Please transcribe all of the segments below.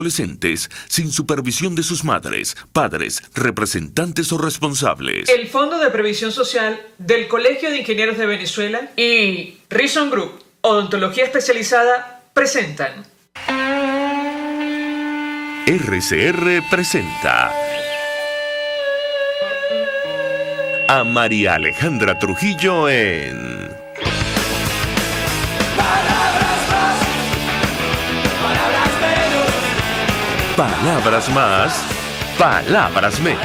adolescentes sin supervisión de sus madres, padres, representantes o responsables. El Fondo de Previsión Social del Colegio de Ingenieros de Venezuela y Reason Group, Odontología Especializada, presentan. RCR presenta a María Alejandra Trujillo en Palabras más, palabras menos.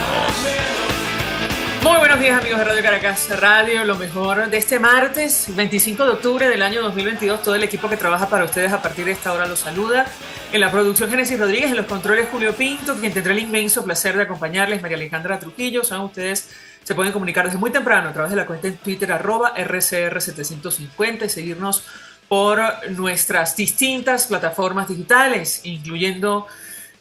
Muy buenos días, amigos de Radio Caracas Radio, lo mejor de este martes 25 de octubre del año 2022. Todo el equipo que trabaja para ustedes a partir de esta hora los saluda. En la producción, Génesis Rodríguez, en los controles, Julio Pinto, quien tendrá el inmenso placer de acompañarles, María Alejandra Trujillo. Saben ustedes, se pueden comunicar desde muy temprano a través de la cuenta en Twitter @RCR750 y seguirnos por nuestras distintas plataformas digitales, incluyendo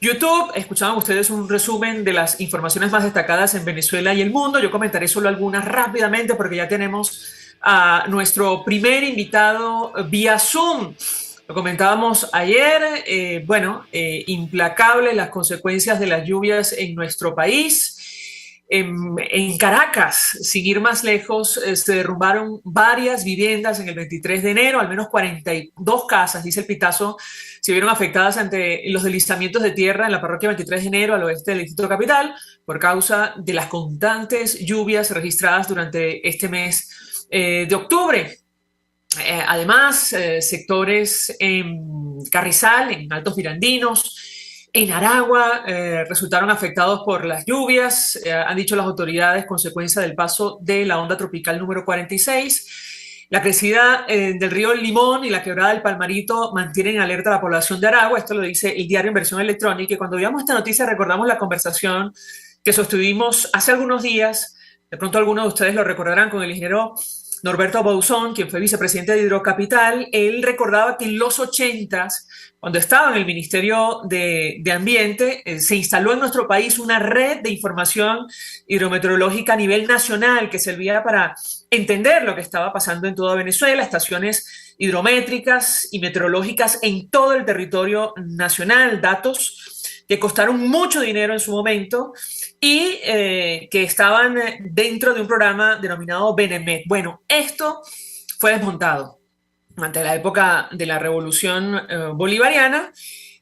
YouTube. Escuchaban ustedes un resumen de las informaciones más destacadas en Venezuela y el mundo. Yo comentaré solo algunas rápidamente porque ya tenemos a nuestro primer invitado vía Zoom. Lo comentábamos ayer, implacables las consecuencias de las lluvias en nuestro país. En Caracas, sin ir más lejos, se derrumbaron varias viviendas en el 23 de enero, al menos 42 casas, dice el Pitazo, se vieron afectadas ante los deslizamientos de tierra en la parroquia 23 de enero al oeste del Distrito Capital por causa de las constantes lluvias registradas durante este mes de octubre. Además, sectores en Carrizal, en Altos Mirandinos, en Aragua resultaron afectados por las lluvias, han dicho las autoridades, consecuencia del paso de la onda tropical número 46. La crecida del río Limón y la quebrada del Palmarito mantienen alerta a la población de Aragua. Esto lo dice el diario en versión electrónica. Y cuando veamos esta noticia recordamos la conversación que sostuvimos hace algunos días. De pronto algunos de ustedes lo recordarán con el ingeniero Norberto Bauzón, quien fue vicepresidente de Hidrocapital. Él recordaba que en los 80s, cuando estaba en el Ministerio de Ambiente, se instaló en nuestro país una red de información hidrometeorológica a nivel nacional que servía para entender lo que estaba pasando en toda Venezuela, estaciones hidrométricas y meteorológicas en todo el territorio nacional, datos que costaron mucho dinero en su momento y que estaban dentro de un programa denominado Benemet. Bueno, esto fue desmontado ante la época de la revolución bolivariana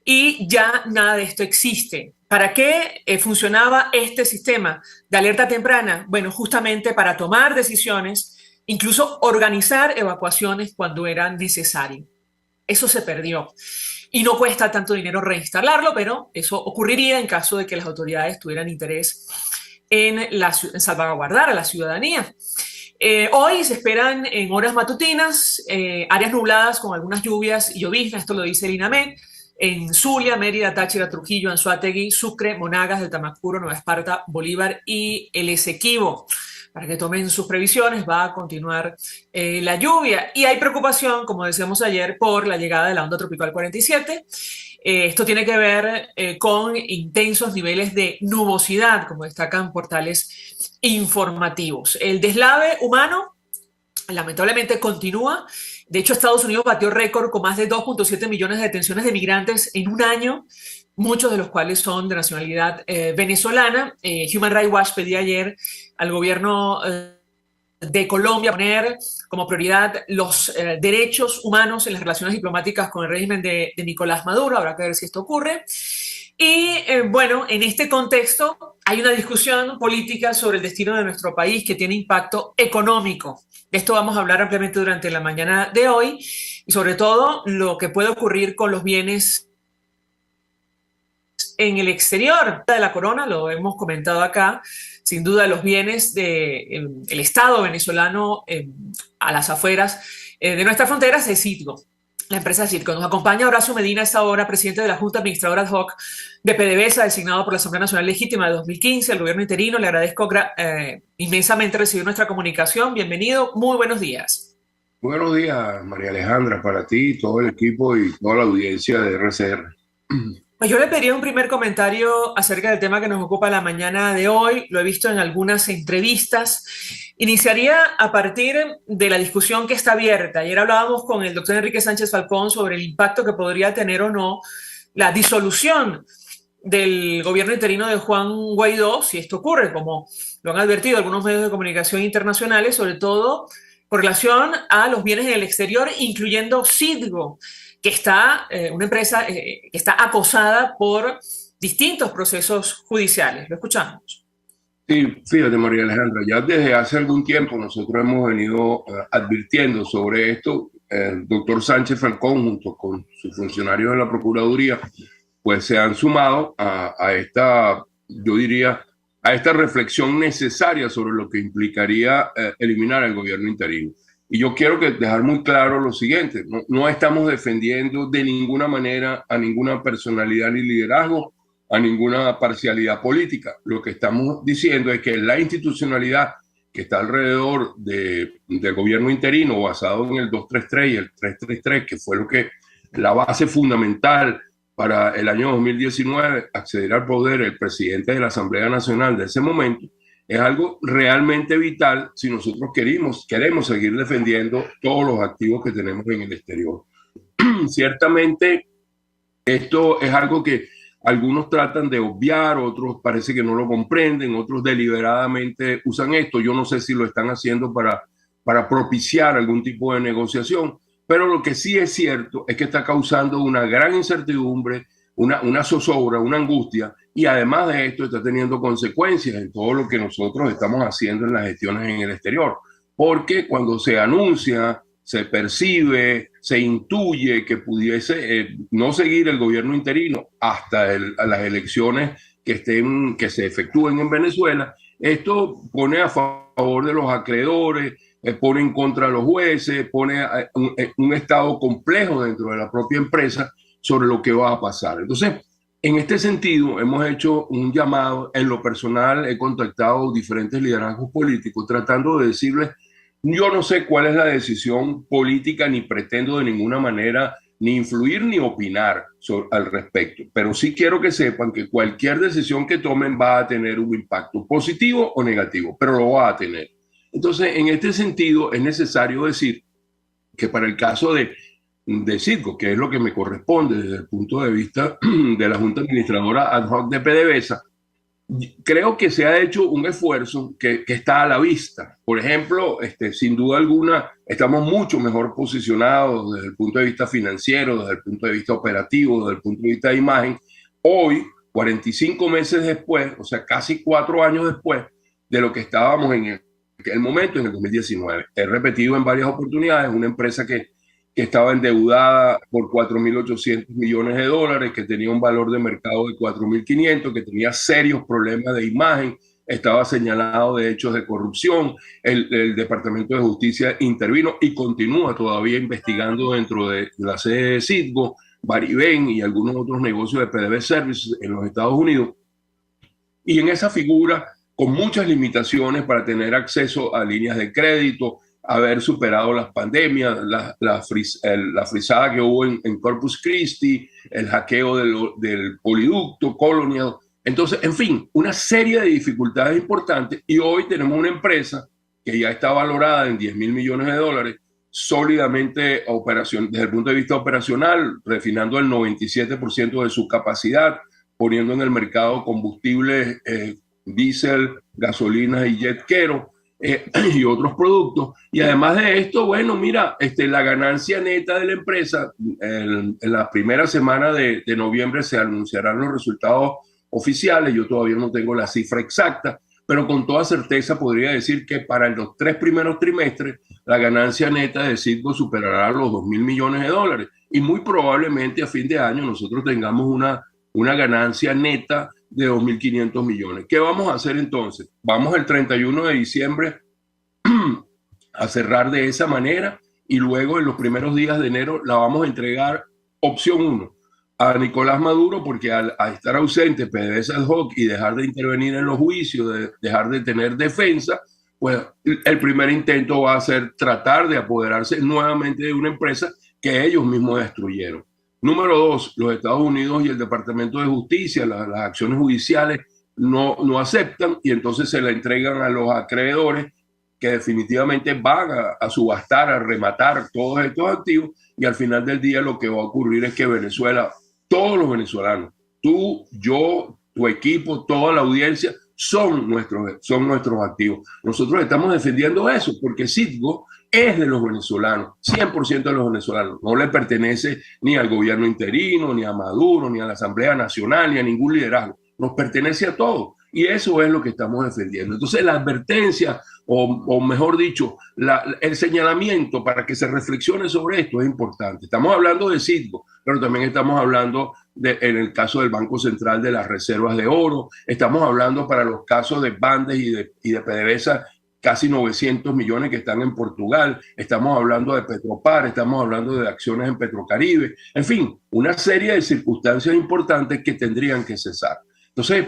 y ya nada de esto existe. ¿Para qué funcionaba este sistema de alerta temprana? Bueno, justamente para tomar decisiones, incluso organizar evacuaciones cuando era necesario. Eso se perdió. Y no cuesta tanto dinero reinstalarlo, pero eso ocurriría en caso de que las autoridades tuvieran interés en salvaguardar a la ciudadanía. Hoy se esperan en horas matutinas áreas nubladas con algunas lluvias y lloviznas, esto lo dice el INAMED, en Zulia, Mérida, Táchira, Trujillo, Anzoátegui, Sucre, Monagas, del Tamacuro, Nueva Esparta, Bolívar y el Esequibo. Para que tomen sus previsiones, va a continuar la lluvia. Y hay preocupación, como decíamos ayer, por la llegada de la onda tropical 47. Esto tiene que ver con intensos niveles de nubosidad, como destacan portales informativos. El deslave humano lamentablemente continúa. De hecho, Estados Unidos batió récord con más de 2.7 millones de detenciones de migrantes en un año, muchos de los cuales son de nacionalidad venezolana. Human Rights Watch pedía ayer al gobierno de Colombia poner como prioridad los derechos humanos en las relaciones diplomáticas con el régimen de Nicolás Maduro. Habrá que ver si esto ocurre. Y en este contexto hay una discusión política sobre el destino de nuestro país que tiene impacto económico. De esto vamos a hablar ampliamente durante la mañana de hoy y sobre todo lo que puede ocurrir con los bienes en el exterior de la corona, lo hemos comentado acá, sin duda los bienes del Estado venezolano a las afueras de nuestras fronteras de Citgo, la empresa Citgo. Nos acompaña Horacio Medina a esta hora, presidente de la Junta Administradora ad hoc de PDVSA, designado por la Asamblea Nacional Legítima de 2015, el gobierno interino. Le agradezco inmensamente recibir nuestra comunicación. Bienvenido, muy buenos días. Buenos días, María Alejandra, para ti, todo el equipo y toda la audiencia de RCR. Pues yo le pediría un primer comentario acerca del tema que nos ocupa la mañana de hoy. Lo he visto en algunas entrevistas. Iniciaría a partir de la discusión que está abierta. Ayer hablábamos con el doctor Enrique Sánchez Falcón sobre el impacto que podría tener o no la disolución del gobierno interino de Juan Guaidó, si esto ocurre, como lo han advertido algunos medios de comunicación internacionales, sobre todo con relación a los bienes en el exterior, incluyendo Citgo, que está una empresa que está acosada por distintos procesos judiciales. Lo escuchamos. Sí, fíjate, María Alejandra, ya desde hace algún tiempo nosotros hemos venido advirtiendo sobre esto. El doctor Sánchez Falcón, junto con sus funcionarios de la Procuraduría, pues se han sumado a esta, yo diría, a esta reflexión necesaria sobre lo que implicaría eliminar el gobierno interino. Y yo quiero dejar muy claro lo siguiente: no estamos defendiendo de ninguna manera a ninguna personalidad ni liderazgo, a ninguna parcialidad política. Lo que estamos diciendo es que la institucionalidad que está alrededor del gobierno interino, basado en el 233 y el 333, que fue la base fundamental para el año 2019, acceder al poder el presidente de la Asamblea Nacional de ese momento, es algo realmente vital si nosotros queremos seguir defendiendo todos los activos que tenemos en el exterior. Ciertamente, esto es algo que algunos tratan de obviar, otros parece que no lo comprenden, otros deliberadamente usan esto. Yo no sé si lo están haciendo para propiciar algún tipo de negociación, pero lo que sí es cierto es que está causando una gran incertidumbre, una zozobra, una angustia, y además de esto está teniendo consecuencias en todo lo que nosotros estamos haciendo en las gestiones en el exterior, porque cuando se anuncia, se percibe, se intuye que pudiese no seguir el gobierno interino hasta las elecciones que se efectúen en Venezuela, esto pone a favor de los acreedores, pone en contra de los jueces, pone un estado complejo dentro de la propia empresa sobre lo que va a pasar. Entonces, en este sentido, hemos hecho un llamado. En lo personal, he contactado diferentes liderazgos políticos tratando de decirles: yo no sé cuál es la decisión política, ni pretendo de ninguna manera ni influir ni opinar al respecto, pero sí quiero que sepan que cualquier decisión que tomen va a tener un impacto positivo o negativo, pero lo va a tener. Entonces, en este sentido, es necesario decir que para el caso de Citgo, que es lo que me corresponde desde el punto de vista de la Junta Administradora Ad Hoc de PDVSA, creo que se ha hecho un esfuerzo que está a la vista. Por ejemplo, sin duda alguna, estamos mucho mejor posicionados desde el punto de vista financiero, desde el punto de vista operativo, desde el punto de vista de imagen. Hoy, 45 meses después, o sea, casi 4 años después de lo que estábamos en el momento, en el 2019. He repetido en varias oportunidades: una empresa que estaba endeudada por 4.800 millones de dólares, que tenía un valor de mercado de 4.500, que tenía serios problemas de imagen, estaba señalado de hechos de corrupción. El Departamento de Justicia intervino y continúa todavía investigando dentro de la sede de Citgo, Baribén y algunos otros negocios de PDVSA Services en los Estados Unidos. Y en esa figura, con muchas limitaciones para tener acceso a líneas de crédito, haber superado las pandemias, la frisada que hubo en Corpus Christi, el hackeo del Poliducto, Colonial. Entonces, en fin, una serie de dificultades importantes, y hoy tenemos una empresa que ya está valorada en 10.000 millones de dólares, sólidamente desde el punto de vista operacional, refinando el 97% de su capacidad, poniendo en el mercado combustibles, diésel, gasolinas y jet kero, y otros productos. Y además de esto, bueno, mira, la ganancia neta de la empresa, en la primera semana de noviembre se anunciarán los resultados oficiales. Yo todavía no tengo la cifra exacta, pero con toda certeza podría decir que para los 3 primeros trimestres la ganancia neta de Citgo superará los 2.000 millones de dólares, y muy probablemente a fin de año nosotros tengamos una ganancia neta de 2.500 millones. ¿Qué vamos a hacer entonces? Vamos el 31 de diciembre a cerrar de esa manera, y luego en los primeros días de enero la vamos a entregar, opción 1, a Nicolás Maduro, porque al estar ausente PDVSA Ad Hoc y dejar de intervenir en los juicios, dejar de tener defensa, pues el primer intento va a ser tratar de apoderarse nuevamente de una empresa que ellos mismos destruyeron. Número 2, los Estados Unidos y el Departamento de Justicia, las acciones judiciales no aceptan, y entonces se la entregan a los acreedores, que definitivamente van a subastar, a rematar todos estos activos, y al final del día lo que va a ocurrir es que Venezuela todos los venezolanos, tú, yo, tu equipo, toda la audiencia, son nuestros activos. Nosotros estamos defendiendo eso porque Citgo es de los venezolanos, 100% de los venezolanos. No le pertenece ni al gobierno interino, ni a Maduro, ni a la Asamblea Nacional, ni a ningún liderazgo. Nos pertenece a todos. Y eso es lo que estamos defendiendo. Entonces, la advertencia, o mejor dicho, el señalamiento para que se reflexione sobre esto es importante. Estamos hablando de Citgo, pero también estamos hablando, en el caso del Banco Central, de las reservas de oro. Estamos hablando para los casos de Bandes y de PDVSA, casi 900 millones que están en Portugal. Estamos hablando de Petropar, estamos hablando de acciones en Petrocaribe. En fin, una serie de circunstancias importantes que tendrían que cesar. Entonces,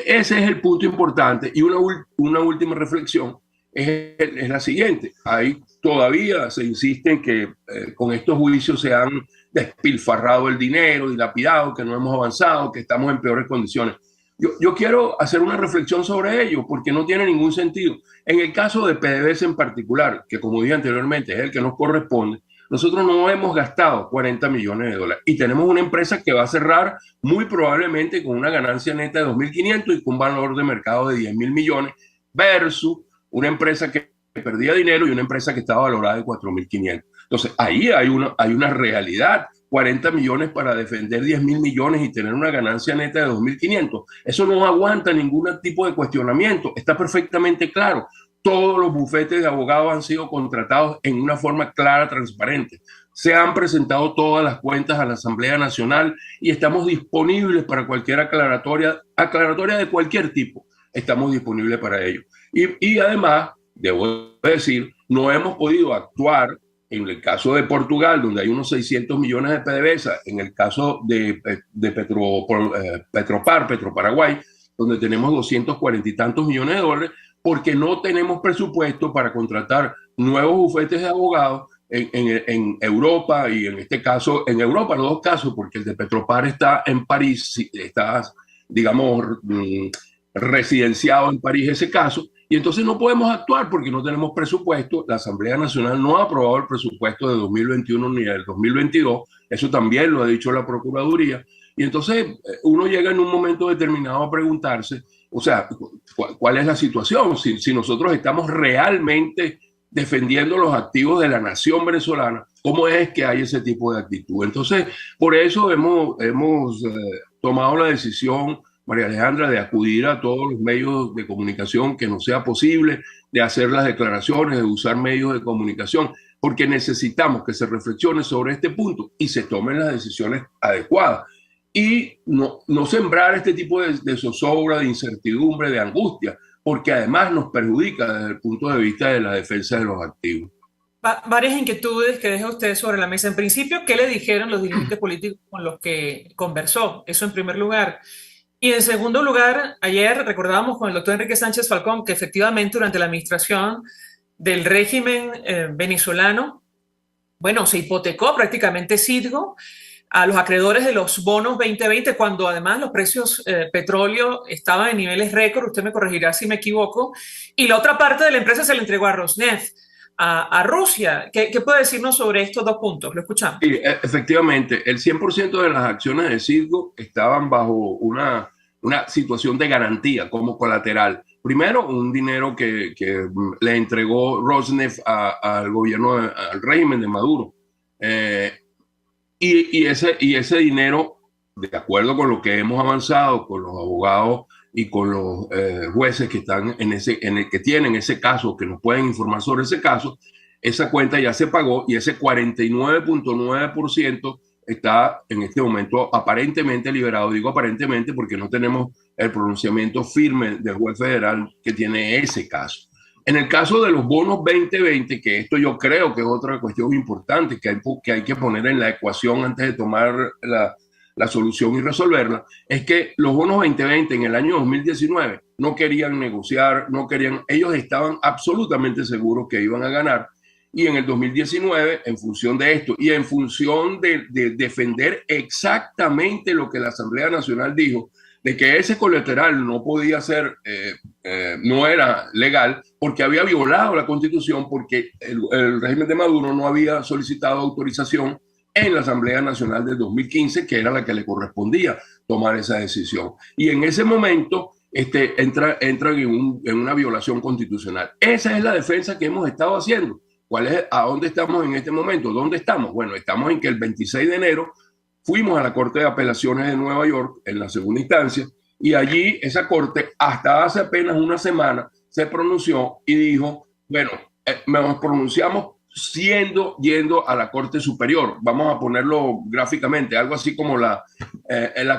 ese es el punto importante. Y una última reflexión es la siguiente. Ahí todavía se insiste en que con estos juicios se han despilfarrado el dinero, dilapidado, que no hemos avanzado, que estamos en peores condiciones. Yo quiero hacer una reflexión sobre ello porque no tiene ningún sentido. En el caso de PDVSA en particular, que como dije anteriormente es el que nos corresponde, nosotros no hemos gastado 40 millones de dólares y tenemos una empresa que va a cerrar muy probablemente con una ganancia neta de 2.500 y con un valor de mercado de 10.000 millones versus una empresa que perdía dinero y una empresa que estaba valorada en 4.500. Entonces, ahí hay una realidad. 40 millones para defender 10.000 millones y tener una ganancia neta de 2.500. Eso no aguanta ningún tipo de cuestionamiento. Está perfectamente claro. Todos los bufetes de abogados han sido contratados en una forma clara, transparente. Se han presentado todas las cuentas a la Asamblea Nacional y estamos disponibles para cualquier aclaratoria de cualquier tipo. Estamos disponibles para ello. Y además, debo decir, no hemos podido actuar en el caso de Portugal, donde hay unos 600 millones de PDVSA, en el caso de Petropar, Petroparaguay, donde tenemos 240 y tantos millones de dólares, porque no tenemos presupuesto para contratar nuevos bufetes de abogados en Europa, y en este caso, en Europa, en los dos casos, porque el de Petropar está en París, está, digamos, residenciado en París ese caso, y entonces no podemos actuar porque no tenemos presupuesto. La Asamblea Nacional no ha aprobado el presupuesto de 2021 ni del 2022, eso también lo ha dicho la Procuraduría, y entonces uno llega en un momento determinado a preguntarse, o sea, ¿cuál es la situación? Si nosotros estamos realmente defendiendo los activos de la nación venezolana, ¿cómo es que hay ese tipo de actitud? Entonces, por eso hemos tomado la decisión, María Alejandra, de acudir a todos los medios de comunicación que nos sea posible, de hacer las declaraciones, de usar medios de comunicación, porque necesitamos que se reflexione sobre este punto y se tomen las decisiones adecuadas. Y no sembrar este tipo de zozobra, de incertidumbre, de angustia, porque además nos perjudica desde el punto de vista de la defensa de los activos. Varias inquietudes que deja usted sobre la mesa. En principio, ¿qué le dijeron los dirigentes políticos con los que conversó? Eso en primer lugar. Y en segundo lugar, ayer recordábamos con el doctor Enrique Sánchez Falcón que efectivamente durante la administración del régimen venezolano, bueno, se hipotecó prácticamente Citgo a los acreedores de los bonos 2020, cuando además los precios petróleo estaban en niveles récord, usted me corregirá si me equivoco, y la otra parte de la empresa se le entregó a Rosneft, a Rusia. ¿Qué puede decirnos sobre estos dos puntos? Lo escuchamos. Sí, efectivamente, el 100% de las acciones de Citgo estaban bajo una situación de garantía como colateral. Primero, un dinero que le entregó Rosneft al gobierno, al régimen de Maduro. Y ese dinero, de acuerdo con lo que hemos avanzado con los abogados y con los jueces que están que tienen ese caso, que nos pueden informar sobre ese caso, esa cuenta ya se pagó y ese 49.9% está en este momento aparentemente liberado. Digo aparentemente porque no tenemos el pronunciamiento firme del juez federal que tiene ese caso. En el caso de los bonos 2020, que esto yo creo que es otra cuestión importante que hay que poner en la ecuación antes de tomar la solución y resolverla, es que los bonos 2020 en el año 2019 no querían negociar, ellos estaban absolutamente seguros que iban a ganar, y en el 2019, en función de esto y en función de defender exactamente lo que la Asamblea Nacional dijo, de que ese colateral no podía ser, no era legal, porque había violado la Constitución, porque el régimen de Maduro no había solicitado autorización en la Asamblea Nacional del 2015, que era la que le correspondía tomar esa decisión. Y en ese momento entran en una violación constitucional. Esa es la defensa que hemos estado haciendo. ¿A dónde estamos en este momento? ¿Dónde estamos? Bueno, estamos en que el 26 de enero fuimos a la Corte de Apelaciones de Nueva York en la segunda instancia, y allí esa corte hasta hace apenas una semana se pronunció y dijo, bueno, nos pronunciamos yendo a la Corte Superior, vamos a ponerlo gráficamente, algo así como la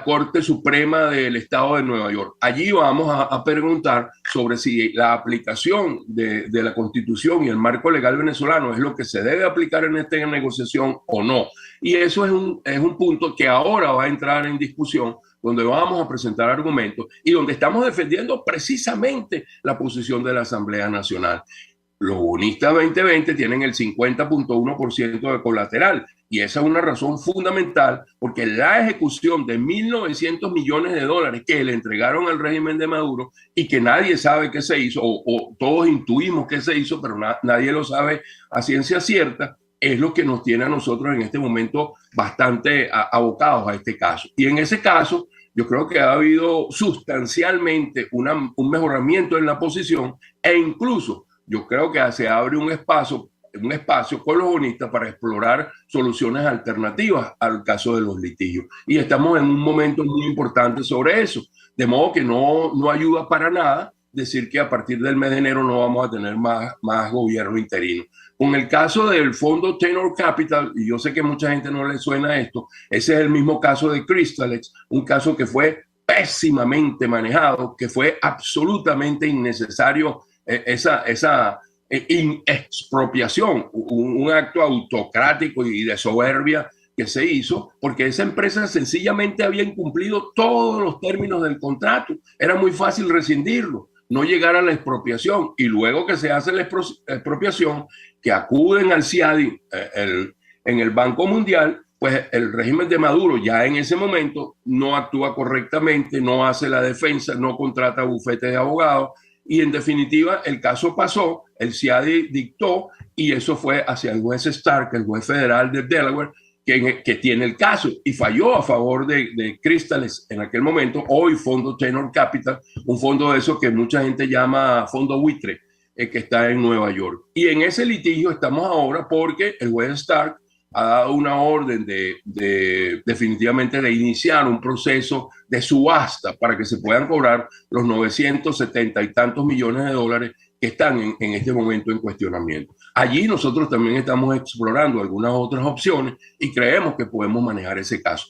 Corte Suprema del Estado de Nueva York. Allí vamos a preguntar sobre si la aplicación de la Constitución y el marco legal venezolano es lo que se debe aplicar en esta negociación o no. Y eso es un punto que ahora va a entrar en discusión, donde vamos a presentar argumentos y donde estamos defendiendo precisamente la posición de la Asamblea Nacional. Los bonistas 2020 tienen el 50.1% de colateral, y esa es una razón fundamental, porque la ejecución de 1.900 millones de dólares que le entregaron al régimen de Maduro y que nadie sabe qué se hizo, o todos intuimos qué se hizo, pero nadie lo sabe a ciencia cierta, es lo que nos tiene a nosotros en este momento bastante abocados a este caso. Y en ese caso, yo creo que ha habido sustancialmente un mejoramiento en la posición, e incluso yo creo que se abre un espacio con los bonistas para explorar soluciones alternativas al caso de los litigios. Y estamos en un momento muy importante sobre eso. De modo que no ayuda para nada decir que a partir del mes de enero no vamos a tener más gobierno interino. Con el caso del fondo Tenor Capital, y yo sé que mucha gente no le suena esto, ese es el mismo caso de Crystalex, un caso que fue pésimamente manejado, que fue absolutamente innecesario esa expropiación, un acto autocrático y de soberbia que se hizo, porque esa empresa sencillamente había incumplido todos los términos del contrato. Era muy fácil rescindirlo, no llegar a la expropiación, y luego que se hace la expropiación, que acuden al CIADI en el Banco Mundial, pues el régimen de Maduro ya en ese momento no actúa correctamente, no hace la defensa, no contrata bufete de abogados, y en definitiva el caso pasó, el CIADI dictó, y eso fue hacia el juez Stark, el juez federal de Delaware, que tiene el caso, y falló a favor de Crystalex en aquel momento, hoy Fondo Tenor Capital, un fondo de esos que mucha gente llama fondo buitre, que está en Nueva York. Y en ese litigio estamos ahora porque el juez Stark ha dado una orden definitivamente de iniciar un proceso de subasta para que se puedan cobrar los 970 y tantos millones de dólares que están en este momento en cuestionamiento. Allí nosotros también estamos explorando algunas otras opciones y creemos que podemos manejar ese caso.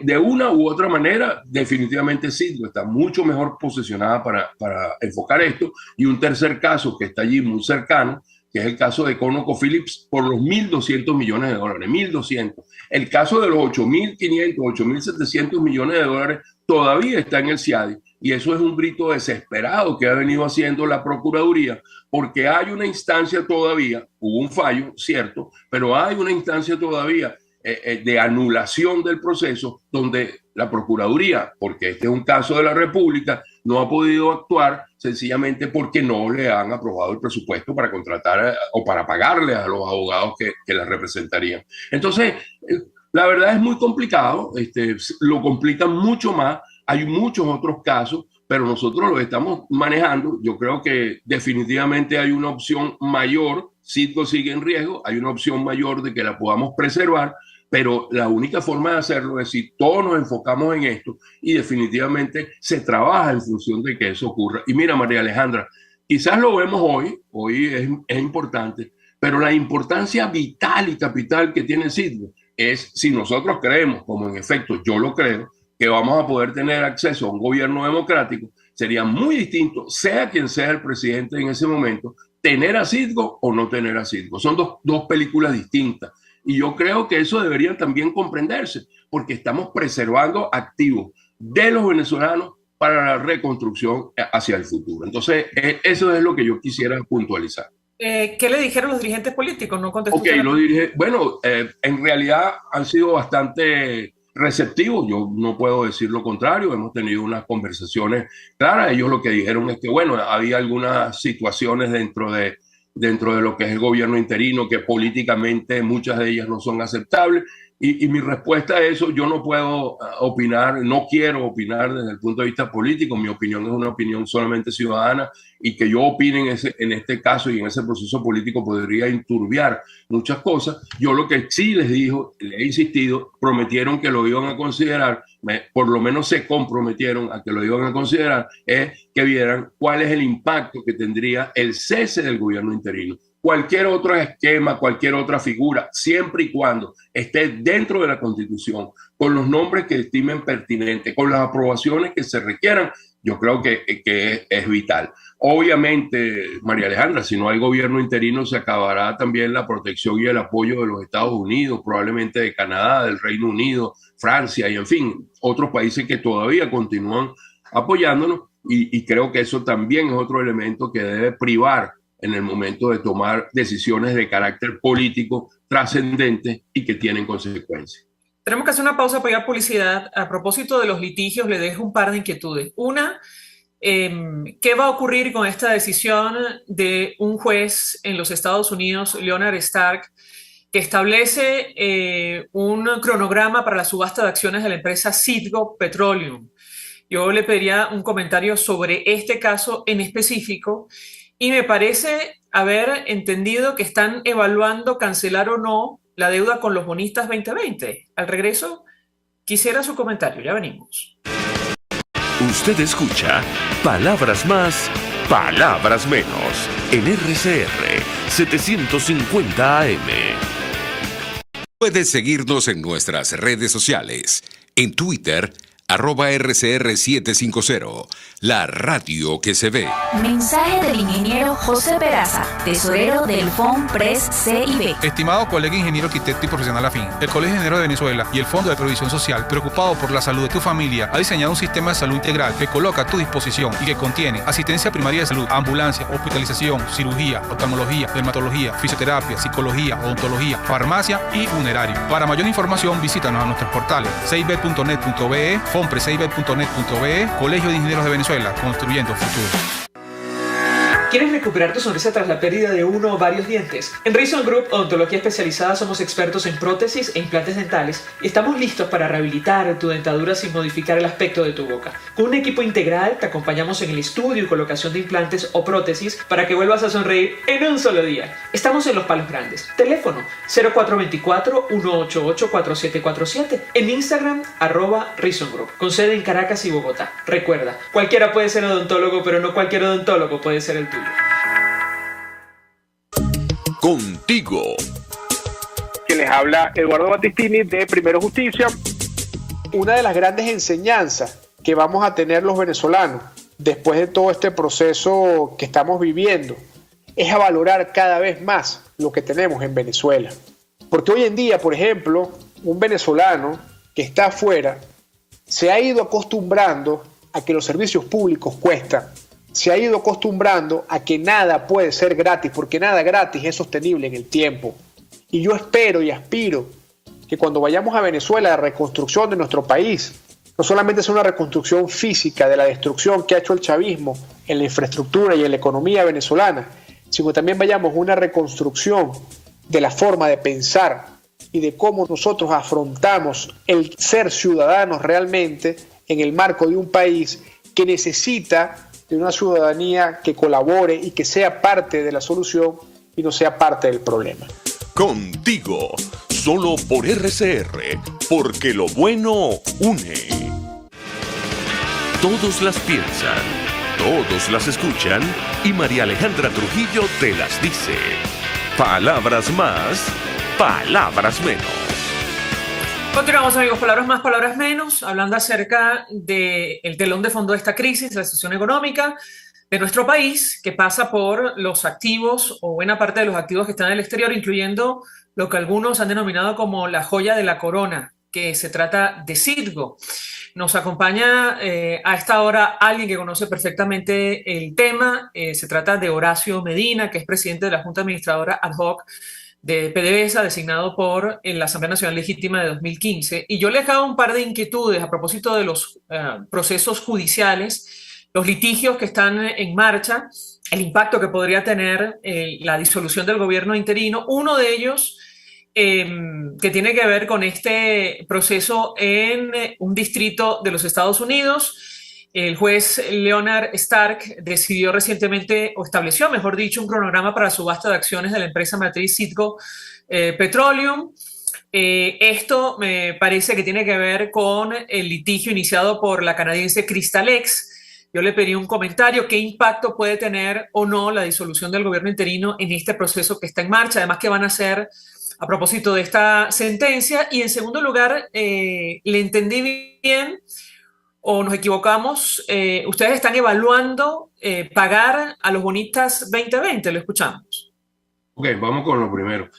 De una u otra manera, definitivamente Citgo está mucho mejor posicionada para enfocar esto, y un tercer caso que está allí muy cercano, que es el caso de ConocoPhillips por los 1.200 millones de dólares, 1.200. El caso de los 8.500, 8.700 millones de dólares todavía está en el CIADI, y eso es un grito desesperado que ha venido haciendo la Procuraduría, porque hay una instancia todavía, hubo un fallo, cierto, pero hay una instancia todavía de anulación del proceso, donde la Procuraduría, porque este es un caso de la República, no ha podido actuar sencillamente porque no le han aprobado el presupuesto para contratar o para pagarle a los abogados que la representarían. Entonces, la verdad es muy complicado, lo complican mucho más, hay muchos otros casos, pero nosotros lo estamos manejando. Yo creo que definitivamente hay una opción mayor, Citgo sigue en riesgo, hay una opción mayor de que la podamos preservar, pero la única forma de hacerlo es si todos nos enfocamos en esto y definitivamente se trabaja en función de que eso ocurra. Y mira, María Alejandra, quizás lo vemos hoy es importante, pero la importancia vital y capital que tiene Citgo es si nosotros creemos, como en efecto yo lo creo, que vamos a poder tener acceso a un gobierno democrático, sería muy distinto, sea quien sea el presidente en ese momento, tener a Citgo o no tener a Citgo. Son dos películas distintas. Y yo creo que eso debería también comprenderse, porque estamos preservando activos de los venezolanos para la reconstrucción hacia el futuro. Entonces, eso es lo que yo quisiera puntualizar. ¿Qué le dijeron los dirigentes políticos? No contestó. Bueno, en realidad han sido bastante receptivos. Yo no puedo decir lo contrario. Hemos tenido unas conversaciones claras. Ellos lo que dijeron es que, bueno, había algunas situaciones dentro de lo que es el gobierno interino, que políticamente muchas de ellas no son aceptables, Y mi respuesta a eso, yo no puedo opinar, no quiero opinar desde el punto de vista político. Mi opinión es una opinión solamente ciudadana, y que yo opine en este caso y en ese proceso político podría enturbiar muchas cosas. Yo lo que sí les digo, le he insistido, prometieron que lo iban a considerar, por lo menos se comprometieron a que lo iban a considerar, es que vieran cuál es el impacto que tendría el cese del gobierno interino. Cualquier otro esquema, cualquier otra figura, siempre y cuando esté dentro de la Constitución, con los nombres que estimen pertinentes, con las aprobaciones que se requieran, yo creo que es vital. Obviamente, María Alejandra, si no hay gobierno interino, se acabará también la protección y el apoyo de los Estados Unidos, probablemente de Canadá, del Reino Unido, Francia y, en fin, otros países que todavía continúan apoyándonos, y creo que eso también es otro elemento que debe privar en el momento de tomar decisiones de carácter político trascendentes y que tienen consecuencias. Tenemos que hacer una pausa para ir a publicidad. A propósito de los litigios, le dejo un par de inquietudes. Una, ¿qué va a ocurrir con esta decisión de un juez en los Estados Unidos, Leonard Stark, que establece un cronograma para la subasta de acciones de la empresa Citgo Petroleum? Yo le pediría un comentario sobre este caso en específico, y me parece haber entendido que están evaluando cancelar o no la deuda con los bonistas 2020. Al regreso, quisiera su comentario. Ya venimos. Usted escucha Palabras Más, Palabras Menos en RCR 750 AM. Puedes seguirnos en nuestras redes sociales. En Twitter, @RCR750, la radio que se ve. Mensaje del ingeniero José Peraza, tesorero del FONPRES CIB. Estimado colega ingeniero, arquitecto y profesional afín, el Colegio de Ingenieros de Venezuela y el Fondo de Previsión Social, preocupado por la salud de tu familia, ha diseñado un sistema de salud integral que coloca a tu disposición y que contiene asistencia primaria de salud, ambulancia, hospitalización, cirugía, oftalmología, dermatología, fisioterapia, psicología, odontología, farmacia y funerario. Para mayor información, visítanos a nuestros portales cib.net.be, fonpresib.net.be, Colegio de Ingenieros de Venezuela, construyendo futuro. ¿Quieres recuperar tu sonrisa tras la pérdida de uno o varios dientes? En Reason Group Odontología Especializada somos expertos en prótesis e implantes dentales y estamos listos para rehabilitar tu dentadura sin modificar el aspecto de tu boca. Con un equipo integral te acompañamos en el estudio y colocación de implantes o prótesis para que vuelvas a sonreír en un solo día. Estamos en Los Palos Grandes. Teléfono 0424-188-4747. En Instagram @Reason Group, con sede en Caracas y Bogotá. Recuerda, cualquiera puede ser odontólogo, pero no cualquier odontólogo puede ser el tuyo. Contigo. Que les habla Eduardo Battistini de Primero Justicia. Una de las grandes enseñanzas que vamos a tener los venezolanos después de todo este proceso que estamos viviendo es a valorar cada vez más lo que tenemos en Venezuela. Porque hoy en día, por ejemplo, un venezolano que está afuera se ha ido acostumbrando a que los servicios públicos cuestan. Se ha ido acostumbrando a que nada puede ser gratis, porque nada gratis es sostenible en el tiempo. Y yo espero y aspiro que cuando vayamos a Venezuela, la reconstrucción de nuestro país no solamente sea una reconstrucción física de la destrucción que ha hecho el chavismo en la infraestructura y en la economía venezolana, sino también vayamos a una reconstrucción de la forma de pensar y de cómo nosotros afrontamos el ser ciudadanos realmente en el marco de un país que necesita de una ciudadanía que colabore y que sea parte de la solución y no sea parte del problema. Contigo, solo por RCR, porque lo bueno une. Todos las piensan, todos las escuchan y María Alejandra Trujillo te las dice. Palabras más, palabras menos. Continuamos, amigos, palabras más, palabras menos, hablando acerca del telón de fondo de esta crisis, la situación económica de nuestro país, que pasa por los activos o buena parte de los activos que están en el exterior, incluyendo lo que algunos han denominado como la joya de la corona, que se trata de Citgo. Nos acompaña a esta hora alguien que conoce perfectamente el tema. Se trata de Horacio Medina, que es presidente de la Junta Administradora ad hoc de PDVSA, designado por la Asamblea Nacional Legítima de 2015. Y yo le he dejado un par de inquietudes a propósito de los procesos judiciales, los litigios que están en marcha, el impacto que podría tener la disolución del gobierno interino. Uno de ellos que tiene que ver con este proceso en un distrito de los Estados Unidos. El juez Leonard Stark decidió recientemente, o estableció, mejor dicho, un cronograma para subasta de acciones de la empresa matriz Citgo Petroleum. Esto me parece que tiene que ver con el litigio iniciado por la canadiense Crystalex. Yo le pedí un comentario, qué impacto puede tener o no la disolución del gobierno interino en este proceso que está en marcha, además qué van a hacer a propósito de esta sentencia. Y en segundo lugar, ¿le entendí bien o nos equivocamos? Ustedes están evaluando pagar a los bonistas 2020, lo escuchamos. Ok, vamos con lo primero.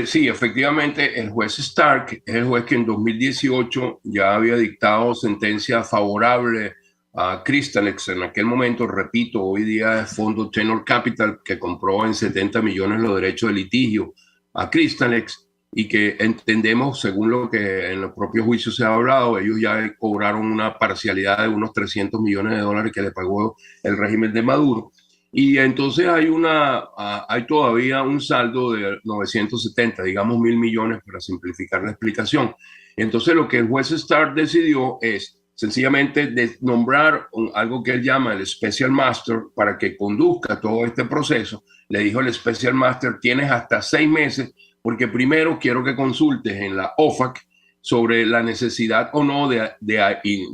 Sí, efectivamente, el juez Stark es el juez que en 2018 ya había dictado sentencia favorable a Crystalex. En aquel momento, repito, hoy día es fondo Tenor Capital, que compró en 70 millones los derechos de litigio a Crystalex, y que entendemos, según lo que en los propios juicios se ha hablado, ellos ya cobraron una parcialidad de unos 300 millones de dólares que le pagó el régimen de Maduro. Y entonces hay todavía un saldo de 970, digamos 1.000 millones para simplificar la explicación. Entonces lo que el juez Stark decidió es sencillamente nombrar algo que él llama el Special Master para que conduzca todo este proceso. Le dijo el Special Master, tienes hasta 6 meses, porque primero quiero que consultes en la OFAC sobre la necesidad o no de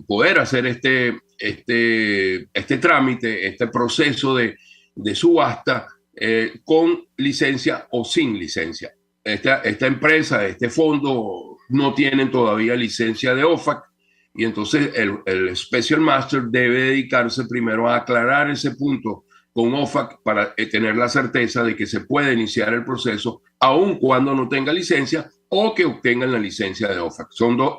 poder hacer este trámite, este proceso de subasta con licencia o sin licencia. Esta empresa, este fondo no tienen todavía licencia de OFAC, y entonces el Special Master debe dedicarse primero a aclarar ese punto con OFAC para tener la certeza de que se puede iniciar el proceso aun cuando no tenga licencia o que obtengan la licencia de OFAC.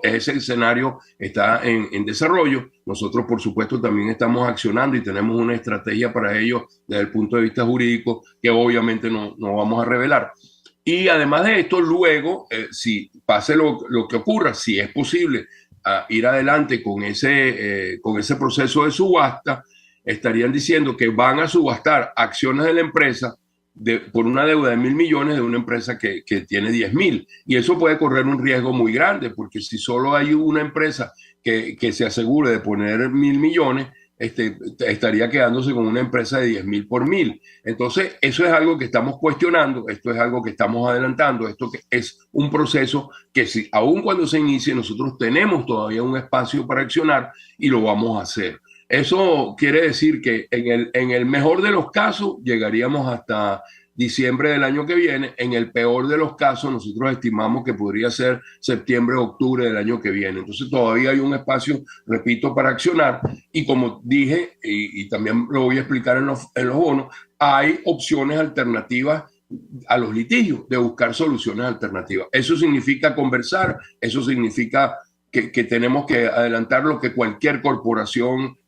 Ese escenario está en desarrollo. Nosotros, por supuesto, también estamos accionando y tenemos una estrategia para ello desde el punto de vista jurídico que obviamente no vamos a revelar. Y además de esto, luego, si pase lo que ocurra, si es posible ir adelante con ese proceso de subasta, estarían diciendo que van a subastar acciones de la empresa por una deuda de 1.000 millones de una empresa que tiene 10.000. Y eso puede correr un riesgo muy grande, porque si solo hay una empresa que se asegure de poner 1.000 millones, estaría quedándose con una empresa de 10.000 por 1.000. Entonces, eso es algo que estamos cuestionando, esto es algo que estamos adelantando, esto que es un proceso que aun cuando se inicie, nosotros tenemos todavía un espacio para accionar y lo vamos a hacer. Eso quiere decir que en el mejor de los casos llegaríamos hasta diciembre del año que viene. En el peor de los casos nosotros estimamos que podría ser septiembre o octubre del año que viene. Entonces todavía hay un espacio, repito, para accionar, y como dije, y también lo voy a explicar en los bonos, hay opciones alternativas a los litigios, de buscar soluciones alternativas. Eso significa conversar, eso significa que tenemos que adelantar lo que cualquier corporación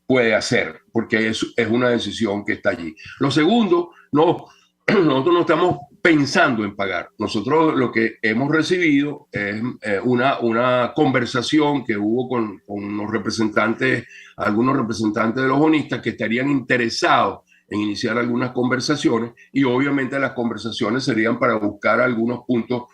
puede hacer, porque es una decisión que está allí. Lo segundo, nosotros no estamos pensando en pagar. Nosotros lo que hemos recibido es una conversación que hubo con algunos representantes de los bonistas que estarían interesados en iniciar algunas conversaciones, y obviamente las conversaciones serían para buscar algunos puntos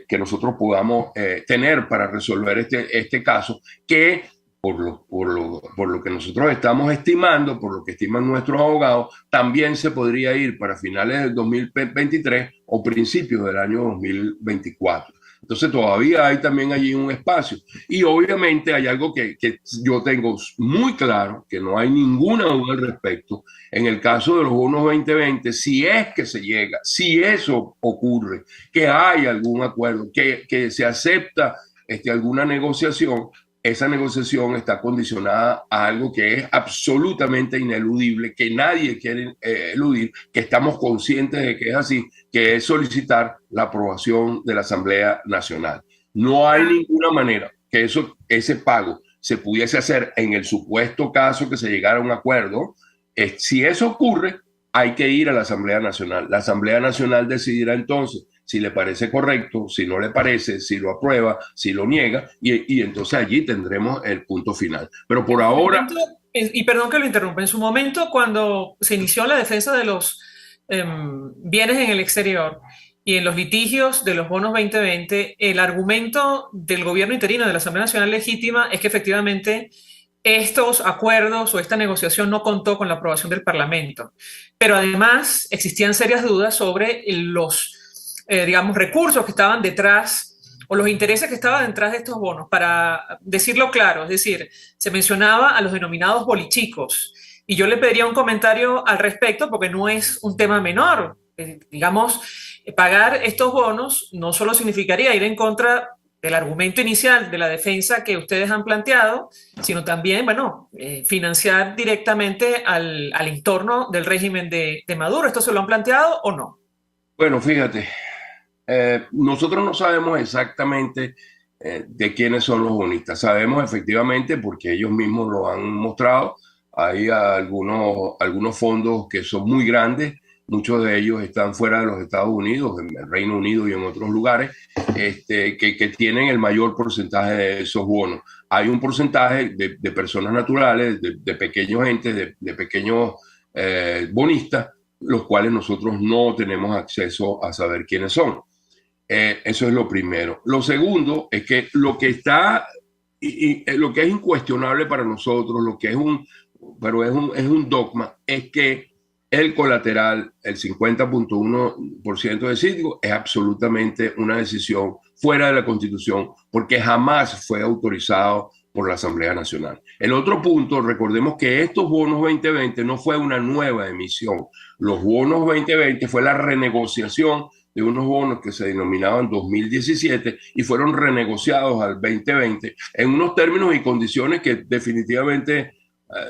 que nosotros podamos tener para resolver este caso, que por lo que nosotros estamos estimando, por lo que estiman nuestros abogados, también se podría ir para finales del 2023 o principios del año 2024. Entonces todavía hay también allí un espacio. Y obviamente hay algo que yo tengo muy claro, que no hay ninguna duda al respecto. En el caso de los bonos 2020, si es que se llega, si eso ocurre, que hay algún acuerdo, que se acepta alguna negociación, esa negociación está condicionada a algo que es absolutamente ineludible, que nadie quiere eludir, que estamos conscientes de que es así, que es solicitar la aprobación de la Asamblea Nacional. No hay ninguna manera que ese pago se pudiese hacer en el supuesto caso que se llegara a un acuerdo. Si eso ocurre, hay que ir a la Asamblea Nacional. La Asamblea Nacional decidirá entonces si le parece correcto, si no le parece, si lo aprueba, si lo niega, y entonces allí tendremos el punto final. Pero por ahora... Y perdón que lo interrumpa, en su momento cuando se inició la defensa de los bienes en el exterior y en los litigios de los bonos 2020, el argumento del gobierno interino de la Asamblea Nacional Legítima es que efectivamente estos acuerdos o esta negociación no contó con la aprobación del Parlamento. Pero además existían serias dudas sobre los, digamos, recursos que estaban detrás o los intereses que estaban detrás de estos bonos. Para decirlo claro, es decir, se mencionaba a los denominados bolichicos. Y yo le pediría un comentario al respecto porque no es un tema menor. Digamos, pagar estos bonos no solo significaría ir en contra del argumento inicial de la defensa que ustedes han planteado, sino también, bueno, financiar directamente al entorno del régimen de Maduro. ¿Esto se lo han planteado o no? Bueno, fíjate, nosotros no sabemos exactamente de quiénes son los bonistas. Sabemos efectivamente, porque ellos mismos lo han mostrado, hay algunos fondos que son muy grandes. Muchos de ellos están fuera de los Estados Unidos, en el Reino Unido y en otros lugares, que tienen el mayor porcentaje de esos bonos. Hay un porcentaje de personas naturales, de pequeños entes, de pequeños bonistas, los cuales nosotros no tenemos acceso a saber quiénes son. Eso es lo primero. Lo segundo es que lo que está, lo que es incuestionable para nosotros, lo que es un dogma, es que el colateral, el 50.1% de Citgo, es absolutamente una decisión fuera de la Constitución porque jamás fue autorizado por la Asamblea Nacional. El otro punto, recordemos que estos bonos 2020 no fue una nueva emisión. Los bonos 2020 fue la renegociación de unos bonos que se denominaban 2017 y fueron renegociados al 2020 en unos términos y condiciones que definitivamente...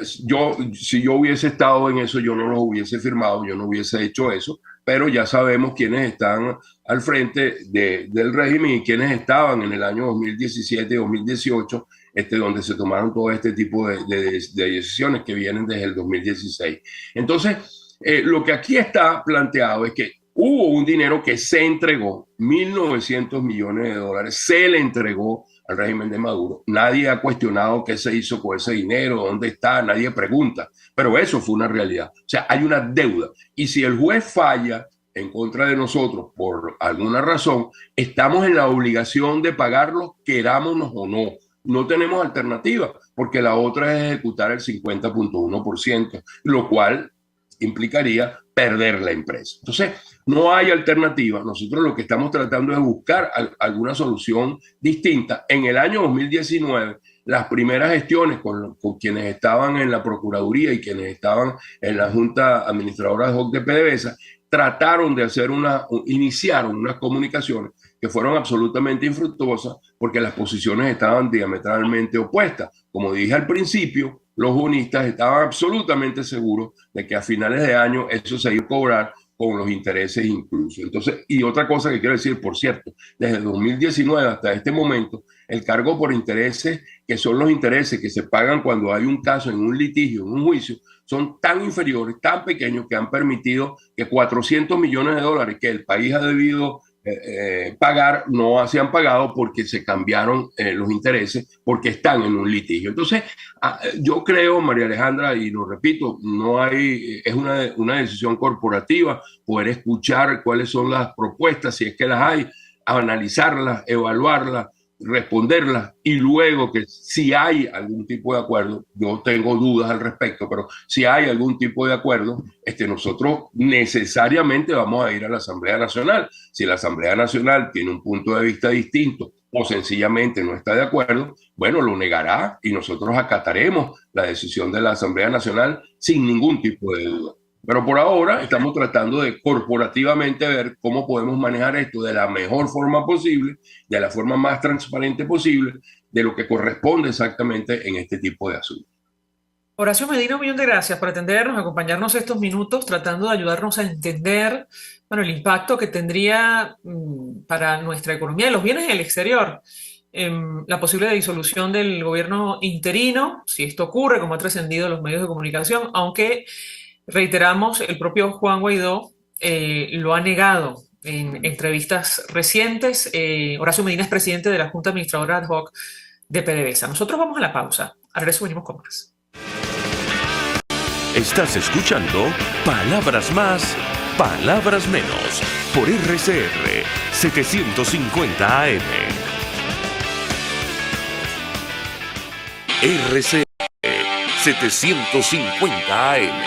si yo hubiese estado en eso, yo no los hubiese firmado, yo no hubiese hecho eso, pero ya sabemos quiénes están al frente del régimen y quiénes estaban en el año 2017 y 2018, donde se tomaron todo este tipo de decisiones que vienen desde el 2016. Entonces, lo que aquí está planteado es que hubo un dinero que se entregó, 1.900 millones de dólares, se le entregó al régimen de Maduro. Nadie ha cuestionado qué se hizo con ese dinero, dónde está, nadie pregunta, pero eso fue una realidad. O sea, hay una deuda. Y si el juez falla en contra de nosotros por alguna razón, estamos en la obligación de pagarlo, querámonos o no. No tenemos alternativa, porque la otra es ejecutar el 50.1%, lo cual implicaría perder la empresa. Entonces, no hay alternativa. Nosotros lo que estamos tratando es buscar alguna solución distinta. En el año 2019, las primeras gestiones con quienes estaban en la Procuraduría y quienes estaban en la Junta Administradora de PDVSA, trataron de iniciaron unas comunicaciones que fueron absolutamente infructuosas porque las posiciones estaban diametralmente opuestas. Como dije al principio, los bonistas estaban absolutamente seguros de que a finales de año eso se iba a cobrar con los intereses incluso. Entonces, y otra cosa que quiero decir, por cierto, desde 2019 hasta este momento, el cargo por intereses, que son los intereses que se pagan cuando hay un caso en un litigio, en un juicio, son tan inferiores, tan pequeños, que han permitido que 400 millones de dólares que el país ha debido pagar, no se han pagado porque se cambiaron los intereses, porque están en un litigio. Entonces, yo creo, María Alejandra, y lo repito, es una decisión corporativa poder escuchar cuáles son las propuestas, si es que las hay, analizarlas, evaluarlas, responderlas, y luego que si hay algún tipo de acuerdo, yo tengo dudas al respecto, pero si hay algún tipo de acuerdo, nosotros necesariamente vamos a ir a la Asamblea Nacional. Si la Asamblea Nacional tiene un punto de vista distinto o sencillamente no está de acuerdo, bueno, lo negará y nosotros acataremos la decisión de la Asamblea Nacional sin ningún tipo de duda. Pero por ahora estamos tratando de corporativamente ver cómo podemos manejar esto de la mejor forma posible, de la forma más transparente posible, de lo que corresponde exactamente en este tipo de asuntos. Horacio Medina, un millón de gracias por atendernos, acompañarnos estos minutos, tratando de ayudarnos a entender, bueno, el impacto que tendría para nuestra economía de los bienes en el exterior. La posible disolución del gobierno interino, si esto ocurre, como ha trascendido en los medios de comunicación, aunque reiteramos, el propio Juan Guaidó lo ha negado en entrevistas recientes. Horacio Medina es presidente de la Junta Administradora Ad Hoc de PDVSA. Nosotros vamos a la pausa. Al regreso venimos con más. Estás escuchando Palabras Más, Palabras Menos, por RCR 750 AM. RCR 750 AM,